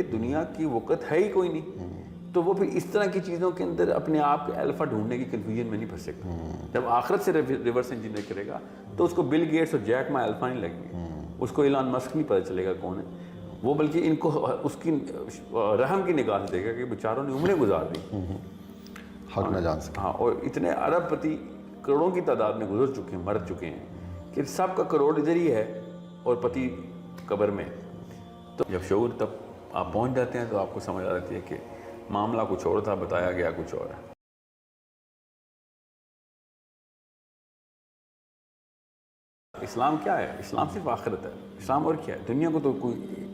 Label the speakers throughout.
Speaker 1: دنیا کی وقت ہے ہی کوئی نہیں، تو وہ پھر اس طرح کی چیزوں کے اندر اپنے آپ کے الفا ڈھونڈنے کی کنفیوژن میں نہیں پھنسے گا. جب آخرت سے ریورس انجینئر کرے گا تو اس کو بل گیٹس اور جیک ما الفا نہیں لگیں گے، اس کو ایلان مسک نہیں پتہ چلے گا کون ہے وہ، بلکہ ان کو اس کی رحم کی نگاہ سے دیکھے گا کہ بیچاروں نے عمریں گزار دی
Speaker 2: حق نہ جان سکے.
Speaker 1: ہاں، اور اتنے ارب پتی کروڑوں کی تعداد میں گزر چکے ہیں، مر چکے ہیں کہ سب کا کروڑ ادھر ہی ہے اور پتی قبر میں. تو جب شعور تب آپ پہنچ جاتے ہیں تو آپ کو سمجھ آ جاتی ہے کہ معاملہ کچھ اور تھا، بتایا گیا کچھ اور ہے. اسلام کیا ہے؟ اسلام صرف آخرت ہے. اسلام اور کیا ہے؟ دنیا کو تو کوئی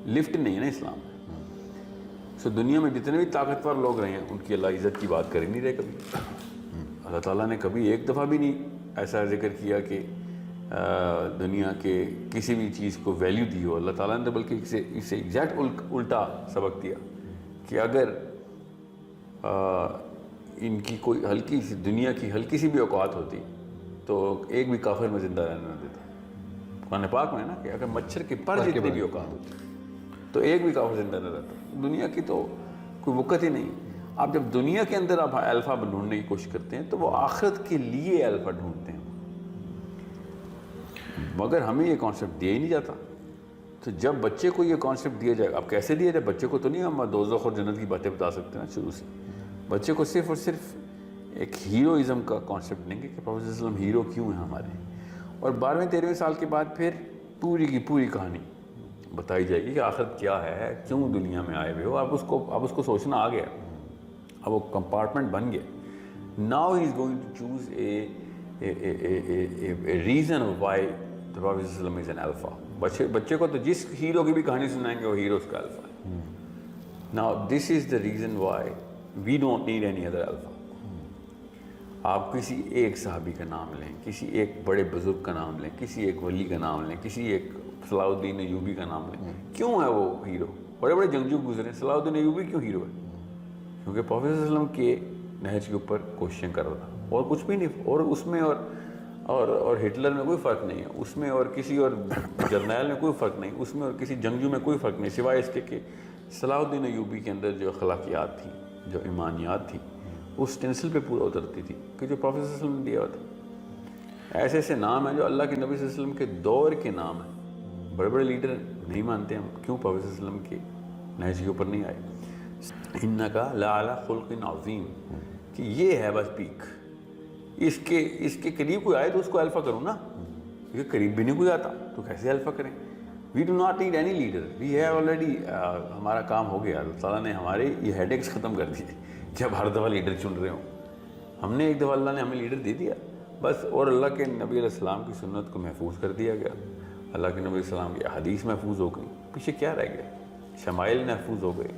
Speaker 1: لفٹ نہیں ہے نا اسلام میں. سو دنیا میں جتنے بھی طاقتور لوگ رہے ہیں ان کی اللہ عزت کی بات کر ہی نہیں رہے کبھی. اللہ تعالیٰ نے کبھی ایک دفعہ بھی نہیں ایسا ذکر کیا کہ دنیا کے کسی بھی چیز کو ویلیو دی ہو. اللہ تعالیٰ نے بلکہ اسے ایگزیکٹ الٹا سبق دیا کہ اگر ان کی کوئی ہلکی سی دنیا کی ہلکی سی بھی اوقات ہوتی تو ایک بھی کافر میں زندہ رہنے نہ دیتا. قرآن پاک میں ہے نا کہ اگر مچھر کے پر جتنی بھی اوقات ہوتی تو ایک بھی کافر زندہ نہ رہتا. دنیا کی تو کوئی وقت ہی نہیں. آپ جب دنیا کے اندر آپ الفا ڈھونڈنے کی کوشش کرتے ہیں تو وہ آخرت کے لیے الفا ڈھونڈتے ہیں، مگر ہمیں یہ کانسیپٹ دیا ہی نہیں جاتا. تو جب بچے کو یہ کانسیپٹ دیا جائے گا، اب کیسے دیا جائے؟ بچے کو تو نہیں ہم دوزخ اور جنت کی باتیں بتا سکتے ہیں شروع سے. بچے کو صرف اور صرف ایک ہیروئزم کا کانسیپٹ دیں گے کہ پروفیسر صلی اللہ علیہ وسلم ہیرو کیوں ہیں ہمارے، اور 12ویں-13ویں سال کے بعد پھر پوری کی پوری کہانی بتائی جائے گی کہ آخرت کیا ہے، کیوں دنیا میں آئے ہوئے ہو. اب اس کو سوچنا آ گیا، اب وہ کمپارٹمنٹ بن گیا. Now he is going to choose a reason why the Prophet ﷺ is an alpha. بچے کو تو جس ہیرو کی بھی کہانی سنائیں گے وہ ہیرو اس کا الفا ہے. Now this is the reason why we don't need any other alpha. آپ کسی ایک صحابی کا نام لیں، کسی ایک بڑے بزرگ کا نام لیں، کسی ایک ولی کا نام لیں، کسی ایک صلاح الدین ایوبی کا نام لیں، کیوں ہے وہ ہیرو؟ بڑے بڑے جنگجو گزرے. صلاح الدین ایوبی کیوں ہیرو ہے؟ کیونکہ پروفیسر صلی اللہ علیہ وسلم کے نہج کے اوپر کوششیں کر رہا تھا، اور کچھ بھی نہیں. اور اس میں اور ہٹلر میں کوئی فرق نہیں ہے، اس میں اور کسی اور جرنیل میں کوئی فرق نہیں، اس میں اور کسی جنگجو میں کوئی فرق نہیں، سوائے اس کے کہ صلاح الدین ایوبی کے اندر جو اخلاقیات تھیں، جو ایمانیات تھیں، اس سٹینسل پہ پورا اترتی تھی کہ جو پروفیسر صلی اللہ علیہ وسلم نے دیا ہوا تھا. ایسے ایسے نام ہیں جو اللہ کے نبی صلی اللہ علیہ وسلم کے دور کے نام ہیں. بڑے بڑے لیڈر نہیں مانتے ہم، کیوں پروفیسر صلی اللہ علیہ وسلم کے نہج کے اوپر نہیں آئے. انک لعلی خلق عظیم، کہ یہ ہے بس پیک. اس کے قریب کوئی آئے تو اس کو الفا کروں نا، کیونکہ قریب بھی نہیں کوئی آتا تو کیسے الفا کریں. We do not need any leader, we have already. ہمارا کام ہو گیا. اللہ تعالیٰ نے ہمارے یہ ہیڈ ایکس ختم کر دیے کہ اب ہر دفعہ لیڈر چن رہے ہوں. ہم نے ایک دفعہ اللہ نے ہمیں لیڈر دے دیا بس، اور اللہ کے نبی علیہ السلام کی سنت کو محفوظ کر دیا گیا. اللہ کے نبی علیہ السلام کی حدیث محفوظ ہو گئی، پیچھے کیا رہ گیا؟ شمائل محفوظ ہو گئے،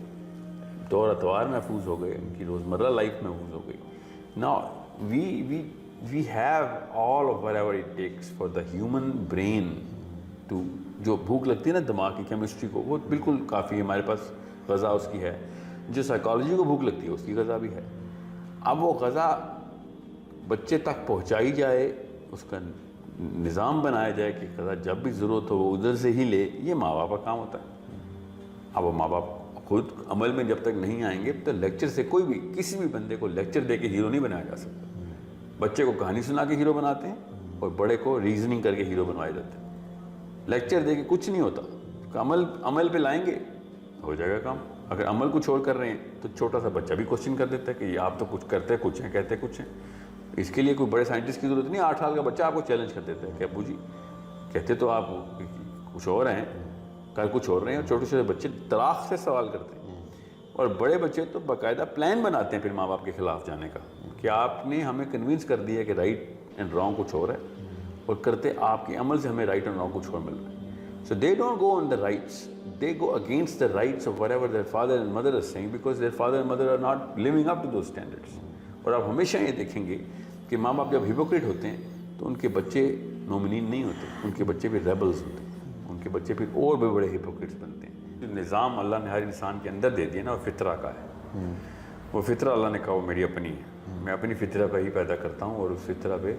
Speaker 1: طور اطوار محفوظ ہو گئے، ان کی روزمرہ لائف محفوظ ہو گئی. Now we have all of whatever it takes for the human brain to، جو بھوک لگتی ہے نا دماغ کی کیمسٹری کو، وہ بالکل کافی ہے. ہمارے پاس غذا اس کی ہے. جو سائیکالوجی کو بھوک لگتی ہے اس کی غذا بھی ہے. اب وہ غذا بچے تک پہنچائی جائے، اس کا نظام بنایا جائے کہ غذا جب بھی ضرورت ہو وہ ادھر سے ہی لے، یہ ماں باپ کا کام ہوتا ہے. اب وہ ماں باپ خود عمل میں جب تک نہیں آئیں گے تو لیکچر سے کوئی بھی کسی بھی بندے کو لیکچر دے کے ہیرو نہیں بنایا جا سکتا. بچے کو کہانی سنا کے ہیرو بناتے ہیں اور بڑے کو ریزننگ کر کے ہیرو بنوائے جاتے ہیں. لیکچر دے کے کچھ نہیں ہوتا. عمل پہ لائیں گے ہو جائے گا کام. اگر عمل کو چھوڑ کر رہے ہیں تو چھوٹا سا بچہ بھی کوشچن کر دیتا ہے کہ یہ آپ تو کچھ کرتے کچھ ہیں کہتے کچھ ہیں. اس کے لیے کوئی بڑے سائنٹسٹ کی ضرورت نہیں. 8 سال کا بچہ آپ کو چیلنج کر دیتا ہے کہ ابو جی کہتے تو آپ کچھ اور ہیں، کل کچھ اور رہے ہیں. اور چھوٹے چھوٹے بچے طلاق سے سوال کرتے ہیں، اور بڑے بچے تو باقاعدہ پلان بناتے ہیں پھر ماں باپ کے خلاف جانے کا کہ آپ نے ہمیں کنونس کر دیا کہ رائٹ اینڈ رانگ کچھ اور ہے، اور کرتے آپ کے عمل سے ہمیں رائٹ اینڈ رانگ کچھ اور مل رہا ہے. So they don't go on the rights, they go against the rights of whatever their father and mother are saying, because their father and mother are not living up to those standards. اور آپ ہمیشہ یہ دیکھیں گے کہ ماں باپ جب ہپوکریٹ ہوتے ہیں تو ان کے بچے مومنین نہیں ہوتے، ان کے بچے بھی ریبلز ہوتے ہیں، ان کے بچے پھر اور بھی بڑے ہپوکریٹس بنتے ہیں. جو نظام اللہ نے ہر انسان کے اندر دے دیا نا وہ فطرہ کا ہے. وہ فطرہ اللہ نے کہا وہ میری اپنی ہے، میں اپنی فطرہ پہ ہی پیدا کرتا ہوں، اور اس فطرہ پہ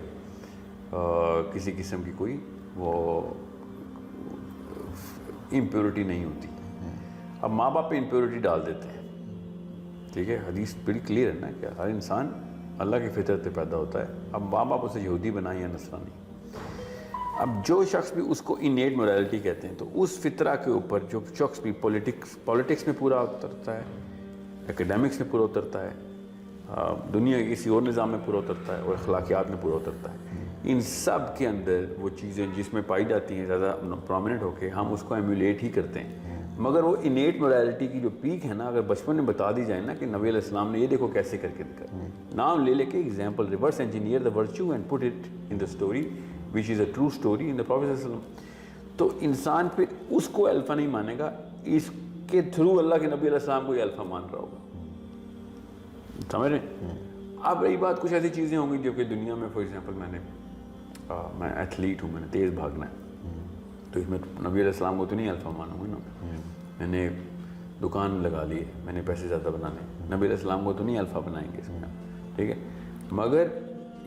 Speaker 1: کسی قسم کی کوئی وہ امپیورٹی نہیں ہوتی. اب ماں باپ پہ امپیورٹی ڈال دیتے ہیں، ٹھیک ہے، حدیث بڑی کلیئر ہے نا کہ ہر انسان اللہ کی فطرت پہ پیدا ہوتا ہے. اب ماں باپ اسے یہودی بنائیں یا نصرانی، اب جو شخص بھی اس کو انیٹ مورالٹی کہتے ہیں، تو اس فطرہ کے اوپر جو شخص بھی پولیٹکس میں پورا اترتا ہے، اکیڈیمکس میں پورا اترتا ہے، دنیا کے کسی اور نظام میں پورا اترتا ہے، اور اخلاقیات میں پورا اترتا ہے، ان سب کے اندر وہ چیزیں جس میں پائی جاتی ہیں زیادہ پرومیننٹ ہو کے ہم اس کو ایمولیٹ ہی کرتے ہیں. مگر وہ انیٹ مورالٹی کی جو پیک ہے نا، اگر بچپن میں بتا دی جائے نا کہ نبی علیہ السلام نے یہ دیکھو کیسے کر کے دکھا، نام لے کے example reverse engineer the virtue and put it in the story وچ is a true story in the prophet صلی اللہ علیہ وسلم، تو انسان پھر اس کو الفا نہیں مانے گا، اس کے تھرو اللہ کے نبی علیہ السلام کو یہ الفا مان رہا ہوگا. سمجھ رہے ہیں؟ اب رہی بات کچھ ایسی چیزیں ہوں گی جو کہ دنیا میں فار ایگزامپل میں ایتھلیٹ ہوں، میں نے تیز بھاگنا ہے، تو اس میں نبی علیہ السلام کو تو نہیں الفا مانوں گا نا. میں نے دکان لگا لی ہے، میں نے پیسے زیادہ بنانے، نبی علیہ السلام کو تو نہیں الفا بنائیں گے اس میں، ٹھیک ہے. مگر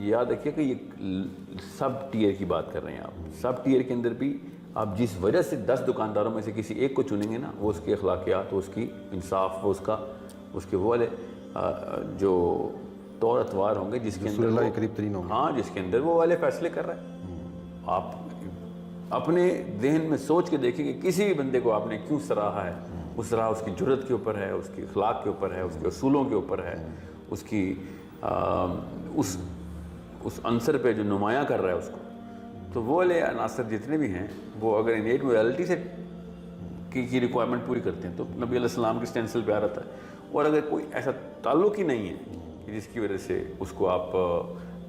Speaker 1: یاد رکھیے کہ یہ سب ٹیئر کی بات کر رہے ہیں آپ، سب ٹیئر کے اندر بھی آپ جس وجہ سے 10 دکانداروں میں سے کسی ایک کو چنیں گے نا، وہ اس کی اخلاقیات، وہ اس کی انصاف، وہ اس کے وہ والے جو طور اطوار ہوں گے جس کے اندر
Speaker 2: اللہ کے قریب ترین ہوں گے،
Speaker 1: ہاں جس کے اندر وہ والے فیصلے کر رہے ہیں. آپ اپنے ذہن میں سوچ کے دیکھیں کہ کسی بھی بندے کو آپ نے کیوں سراہا ہے، اس طرح اس کی جرت کے اوپر ہے، اس کی اخلاق کے اوپر ہے، اس کے اصولوں کے اوپر ہے، اس کی اس عنصر پہ جو نمایاں کر رہا ہے اس کو. تو وہ والے عناصر جتنے بھی ہیں وہ اگر انیٹ مورالٹی سے کی ریکوائرمنٹ پوری کرتے ہیں تو نبی علیہ السلام کی اسٹینسل پہ آ رہتا ہے. اور اگر کوئی ایسا تعلق ہی نہیں ہے کہ جس کی وجہ سے اس کو آپ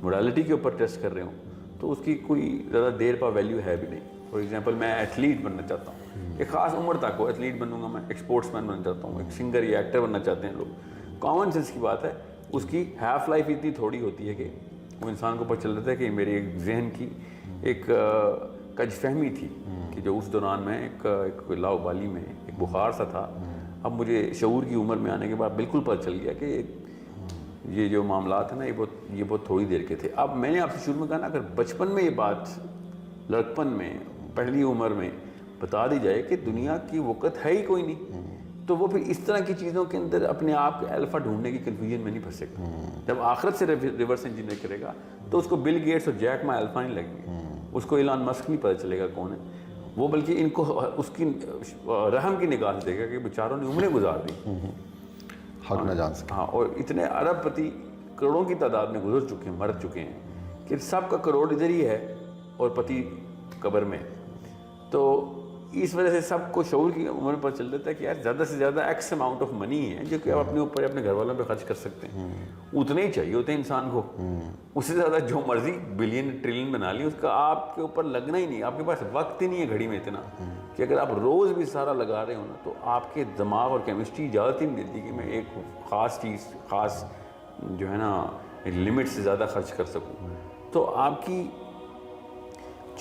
Speaker 1: مورالٹی کے اوپر ٹیسٹ کر رہے ہوں، تو اس کی کوئی زیادہ دیر پا ویلیو ہے بھی نہیں. فار ایگزامپل میں ایتھلیٹ بننا چاہتا ہوں، ایک خاص عمر تک وہ ایتھلیٹ بنوں گا، میں ایک اسپورٹس مین بننا چاہتا ہوں، ایک سنگر یا ایکٹر بننا چاہتے ہیں لوگ. کامن سینس کی بات ہے، اس کی ہیف لائف اتنی تھوڑی ہوتی ہے کہ وہ انسان کو پتہ چل جاتا ہے کہ میری ایک ذہن کی ایک کج فہمی تھی کہ جو اس دوران میں ایک لاؤبالی میں ایک بخار سا تھا. اب مجھے شعور کی عمر میں آنے کے بعد بالکل پتہ چل گیا کہ یہ جو معاملات ہیں نا یہ بہت تھوڑی دیر کے تھے. اب میں نے آپ سے شروع میں کہا نا، اگر بچپن میں یہ بات لڑکپن میں پہلی عمر میں بتا دی جائے کہ دنیا کی وقت ہے ہی کوئی نہیں، تو وہ پھر اس طرح کی چیزوں کے اندر اپنے آپ کے الفا ڈھونڈنے کی کنفیوژن میں نہیں پھنس سکتا. جب آخرت سے ریورس انجینئر کرے گا تو اس کو بل گیٹس اور جیک ما الفا نہیں لگیں گے، اس کو ایلان مسک نہیں پتہ چلے گا کون ہے وہ، بلکہ ان کو اس کی رحم کی نگاہ سے دے گا کہ بیچاروں نے عمریں گزار دی،
Speaker 2: حق نہ جان سکے.
Speaker 1: ہاں. اور اتنے ارب پتی کروڑوں کی تعداد میں گزر چکے ہیں، مر چکے ہیں کہ سب کا کروڑ ادھر ہی ہے اور پتی قبر میں. تو اس وجہ سے سب کو شعور کی عمر پر چل دیتا ہے کہ یار زیادہ سے زیادہ ایکس اماؤنٹ آف منی ہے جو کہ آپ اپنے اوپر اپنے گھر والوں پہ خرچ کر سکتے ہیں، اتنے ہی چاہیے ہوتے ہیں انسان کو. اس سے زیادہ جو مرضی بلین ٹریلین بنا لی، اس کا آپ کے اوپر لگنا ہی نہیں. آپ کے پاس وقت ہی نہیں ہے گھڑی میں اتنا کہ اگر آپ روز بھی سارا لگا رہے ہو نا، تو آپ کے دماغ اور کیمسٹری اجازت ہی نہیں دیتی کہ میں ایک خاص چیز خاص جو ہے نا لمٹ سے زیادہ خرچ کر سکوں. تو آپ کی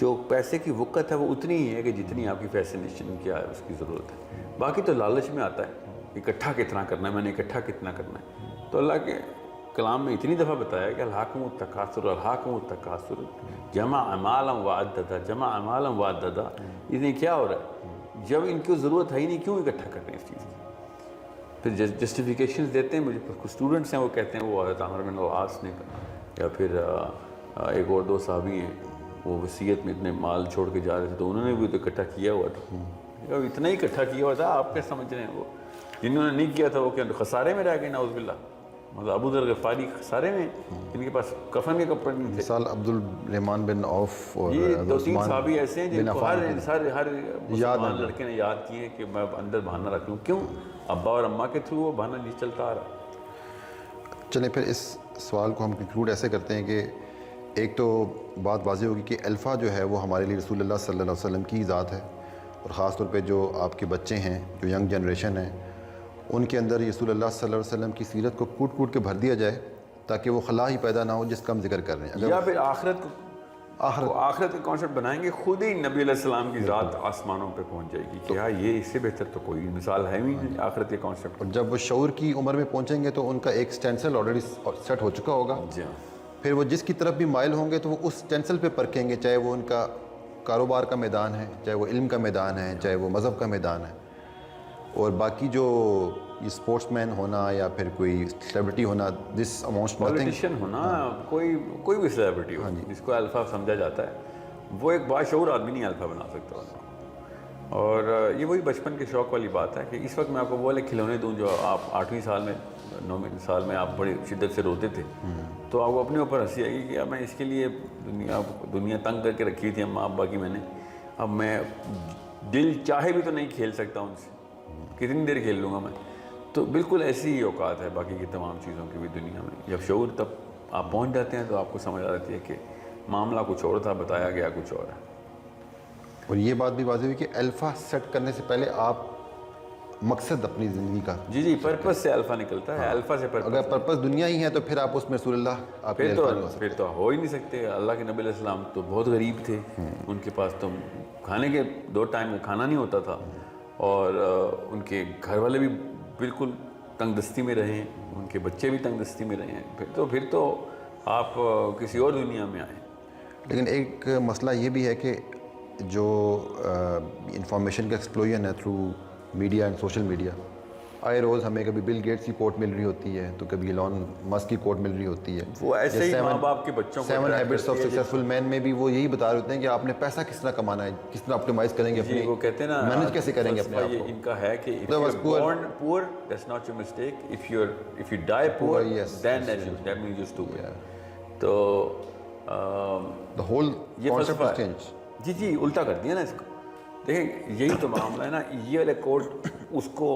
Speaker 1: جو پیسے کی وقت ہے وہ اتنی ہی ہے کہ جتنی آپ کی فیسنیشن کیا ہے اس کی ضرورت ہے. باقی تو لالچ میں آتا ہے اکٹھا کتنا کرنا ہے، میں نے اکٹھا کتنا کرنا ہے. تو اللہ کے کلام میں اتنی دفعہ بتایا کہ الہاکم التکاثر الہاکم التکاثر جمع مالا وعددا جمع مالا وعددا. یہ کیا ہو رہا ہے؟ جب ان کو ضرورت ہے ہی نہیں، کیوں اکٹھا کر رہے ہیں اس چیز کی؟ پھر جسٹیفیکیشنز دیتے ہیں. مجھے کچھ اسٹوڈنٹس ہیں وہ کہتے ہیں وہ حضرت عامر بن العاص نے یا پھر ایک اور دو صحابی ہیں وہ وصیت میں اتنے مال چھوڑ کے جا رہے تھے تو انہوں نے بھی تو اکٹھا کیا ہوا تھا. اتنا ہی اکٹھا کیا ہوا تھا، آپ کیا سمجھ رہے ہیں؟ وہ جنہوں نے نہیں کیا تھا وہ کیا خسارے میں رہ گئے؟ نعوذ باللہ. مطلب ابو ذر غفاری خسارے میں، جن کے پاس کفن کے کپڑے نہیں تھے.
Speaker 2: مثال عبد الرحمن بن عوف اور
Speaker 1: یہ 2-3 صحابی ایسے ہیں جن کو ہر مسلمان لڑکے نے یاد کیے کہ میں اندر بہانہ رکھ لوں. کیوں؟ ابا اور اماں کے تھرو وہ بہانہ نہیں چلتا آ رہا.
Speaker 2: چلیں پھر اس سوال کو ہم کنکلوڈ ایسے کرتے ہیں کہ ایک تو بات واضح ہوگی کہ الفا جو ہے وہ ہمارے لیے رسول اللہ صلی اللہ علیہ وسلم کی ذات ہے، اور خاص طور پہ جو آپ کے بچے ہیں، جو ینگ جنریشن ہے، ان کے اندر رسول اللہ صلی اللہ علیہ وسلم کی سیرت کو کوٹ کوٹ کے بھر دیا جائے تاکہ وہ خلا ہی پیدا نہ ہو جس کا ہم ذکر کر رہے ہیں.
Speaker 1: یا پھر آخرت کا کانسیپٹ بنائیں گے، خود ہی نبی علیہ السلام کی ذات آسمانوں پہ پہنچ جائے گی کہ ہاں یہ اس سے بہتر تو کوئی مثال ہے ہی نہیں آخرت کے کانسیپٹ.
Speaker 2: اور جب وہ شعور کی عمر میں پہنچیں گے تو ان کا ایک سٹینسل آلریڈی سیٹ ہو چکا ہوگا.
Speaker 1: جی ہاں.
Speaker 2: پھر وہ جس کی طرف بھی مائل ہوں گے تو وہ اس سٹینسل پہ پرکھیں گے، چاہے وہ ان کا کاروبار کا میدان ہے، چاہے وہ علم کا میدان ہے، چاہے وہ مذہب کا میدان ہے. اور باقی جو یہ اسپورٹس مین ہونا یا پھر کوئی سیلیبریٹی ہونا دس اماؤنٹس نتھنگ.
Speaker 1: پولیٹیشین ہونا، کوئی بھی سیلیبریٹی ہو جس کو الفا سمجھا جاتا ہے، وہ ایک باشعور آدمی نہیں الفا بنا سکتا اس کو. اور یہ وہی بچپن کے شوق والی بات ہے کہ اس وقت میں آپ کو وہ والے کھلونے دوں جو آپ 8ویں سال میں 9ویں سال میں آپ بڑی شدت سے روتے تھے، تو آپ کو اپنے اوپر ہنسی آئے گی کہ اب میں اس کے لیے دنیا تنگ کر کے رکھی تھی اماں ابا کی میں نے، اب میں دل چاہے بھی تو نہیں کھیل سکتا ان سے، کتنی دیر کھیل لوں گا میں. تو بالکل ایسی ہی اوقات ہے باقی کی تمام چیزوں کی بھی دنیا میں. جب شعور تب آپ پہنچ جاتے ہیں تو آپ کو سمجھ آ جاتی ہے کہ معاملہ کچھ اور تھا، بتایا گیا کچھ اور ہے.
Speaker 2: اور یہ بات بھی واضح ہوئی کہ الفا سیٹ کرنے سے پہلے آپ مقصد اپنی زندگی کا،
Speaker 1: جی پرپس سے الفا نکلتا ہے، الفا سے پرپس.
Speaker 2: اگر پرپس دنیا ہی ہے تو پھر آپ اس میں رسول اللہ آپ کے الفا نہیں ہو سکتے.
Speaker 1: پھر تو ہو ہی نہیں سکتے. اللہ کے نبی علیہ السلام تو بہت غریب تھے، ان کے پاس تو کھانے کے 2 ٹائم میں کھانا نہیں ہوتا تھا، اور ان کے گھر والے بھی بالکل تنگ دستی میں رہے ہیں، ان کے بچے بھی تنگ دستی میں رہے ہیں. پھر تو آپ کسی اور دنیا میں آئیں.
Speaker 2: لیکن ایک مسئلہ یہ بھی ہے کہ جو انفارمیشن کا ایکسپلوژن ہے through media and social media, آئے روز ہمیں کبھی بل گیٹس کی کوٹ مل رہی ہوتی ہے تو کبھی ایلون مسک کی کوٹ مل رہی ہوتی ہے.
Speaker 1: وہ ایسے ہی ماں باپ کے بچوں کو
Speaker 2: 7 ہیبٹس آف سکسیسفل مین میں بھی وہ یہی بتا رہے ہوتے ہیں کہ آپ نے پیسہ کس طرح کمانا ہے، کس طرح آپٹیمائز کریں گے اپنے،
Speaker 1: وہ کہتے ہیں نا
Speaker 2: مینیج کیسے کریں گے اپنے آپ کو.
Speaker 1: ان کا ہے کہ if you're born poor, that's not your mistake. If you die poor, then that means you're stupid. تو
Speaker 2: the whole
Speaker 1: یہ
Speaker 2: concept
Speaker 1: فلسفہ
Speaker 2: has changed.
Speaker 1: جی الٹا کر دیا نا اس کو. دیکھیں یہی تو معاملہ ہے نا. یہ والے کوڈ اس کو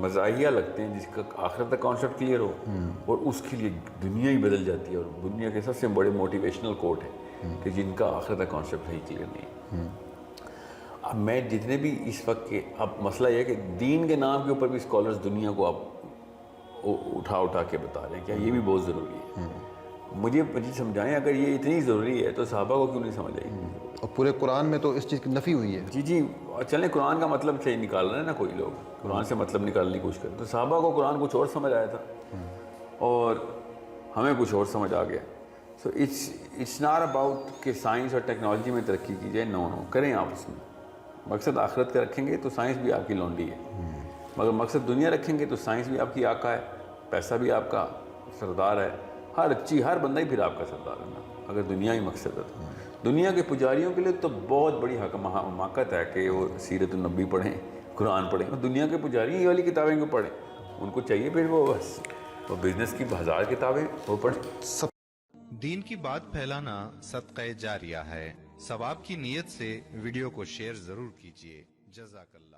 Speaker 1: مزاحیہ لگتے ہیں جس کا آخرت تک کانسیپٹ کلیئر ہو، اور اس کے لیے دنیا ہی بدل جاتی ہے. اور دنیا کے سب سے بڑے موٹیویشنل کوٹ ہیں کہ جن کا آخرت تک کانسیپٹ ہی کلیئر نہیں ہے. اب میں جتنے بھی اس وقت کے، اب مسئلہ یہ ہے کہ دین کے نام کے اوپر بھی اسکالرز دنیا کو اب اٹھا کے بتا رہے ہیں کہ یہ بھی بہت ضروری ہے. مجھے سمجھائیں اگر یہ اتنی ضروری ہے تو صحابہ کو کیوں نہیں سمجھ آئی؟
Speaker 2: اور پورے قرآن میں تو اس چیز کی نفی ہوئی ہے.
Speaker 1: جی چلیں قرآن کا مطلب صحیح نکال رہے ہیں نا کوئی لوگ، قرآن سے مطلب نکالنے کی کوشش کریں. تو صحابہ کو قرآن کچھ اور سمجھ آیا تھا اور ہمیں کچھ اور سمجھ آ گیا. سو اٹس ناٹ اباؤٹ کہ سائنس اور ٹیکنالوجی میں ترقی کی جائے. نو کریں آپ اس میں مقصد آخرت کا رکھیں گے تو سائنس بھی آپ کی لونڈی ہے، مگر مقصد دنیا رکھیں گے تو سائنس بھی آپ کی آقا ہے، پیسہ بھی آپ کا سردار ہے، ہر بندہ ہی پھر آپ کا سردار ہے نا اگر دنیا ہی مقصد ہے. تو دنیا کے پجاریوں کے لیے تو بہت بڑی حماقت ہے کہ وہ سیرت النبی پڑھیں، قرآن پڑھیں. اور دنیا کے پجاری یہ والی کتابیں کیوں پڑھیں؟ ان کو چاہیے پھر وہ بزنس کی 1000 کتابیں وہ پڑھیں.
Speaker 3: دین کی بات پھیلانا صدقہ جاریہ ہے. ثواب کی نیت سے ویڈیو کو شیئر ضرور کیجیے. جزاک اللہ.